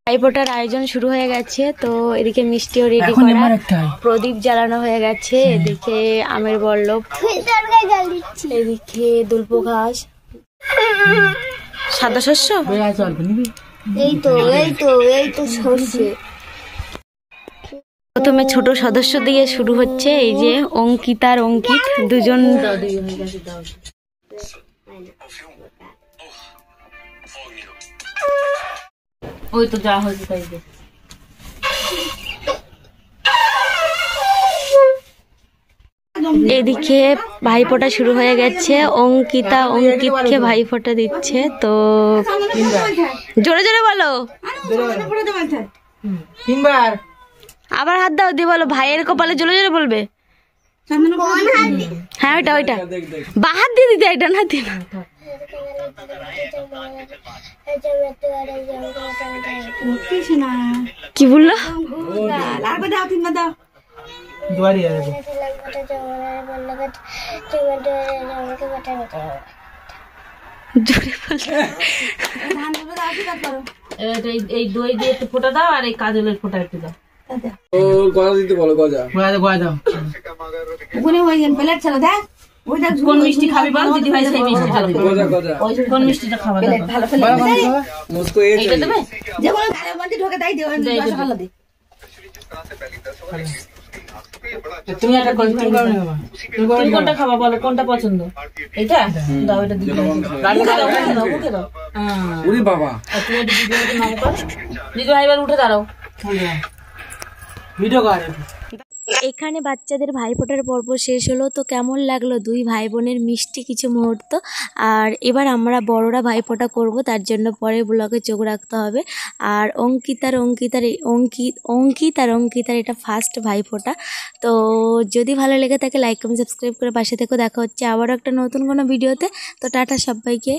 ভাইফোঁটার আয়োজন শুরু হয়ে গেছে। তো এদিকে মিষ্টিও রেডি করা, প্রদীপ জ্বালানো হয়ে গেছে, এদিকে আমের বল্লভ, এদিকে দুল্প ঘাস, সাদা শস্য, এই তো সর্ষে। প্রথমে ছোট সদস্য দিয়ে শুরু হচ্ছে। এই যে অঙ্কিত আর অঙ্কিত দুজন। ওই তো যা হয়েছে তাই। এদিকে ভাইফোঁটা শুরু হয়ে গেছে। অঙ্কিতা অঙ্কিতকে ভাইফোঁটা দিচ্ছে। তো জোরে জোরে বলো, আবার হাত দাও দিয়ে বলো ভাইয়ের কপালে জোরে জোরে বলবে। হ্যাঁ ওইটা বা হাত দিয়ে দিতে, এটা না দিন। কি বললো? এই দই দিয়ে একটু ফোঁটা দাও, আর এই কাজলের ফোঁটা একটু দাও। কোন মিষ্টি খাবি বল, দিদি ভাই সেই মিষ্টি খাবি। কোন মিষ্টিটা খাওয়া দেবে? তুমি কোনটা খাবা বলো, কোনটা পছন্দ? এটা দাও, এটা দিদি ভাই এবার উঠে দাঁড়াও। এখানে বাচ্চাদের ভাইফোঁটার পর্ব শেষ হলো। তো কেমন লাগলো দুই ভাই বোনের মিষ্টি কিছু মুহূর্ত। আর এবার আমরা বড়রা ভাইফোঁটা করব, তার জন্য পরের ব্লগে চোখ রাখতে হবে। আর অঙ্কিতার এটা ফার্স্ট ভাইফোঁটা। তো যদি ভালো লেগে থাকে লাইক কমেন্ট সাবস্ক্রাইব করে পাশে থেকো। দেখা হচ্ছে আবারও একটা নতুন কোনো ভিডিওতে। তো টাটা সবাইকে।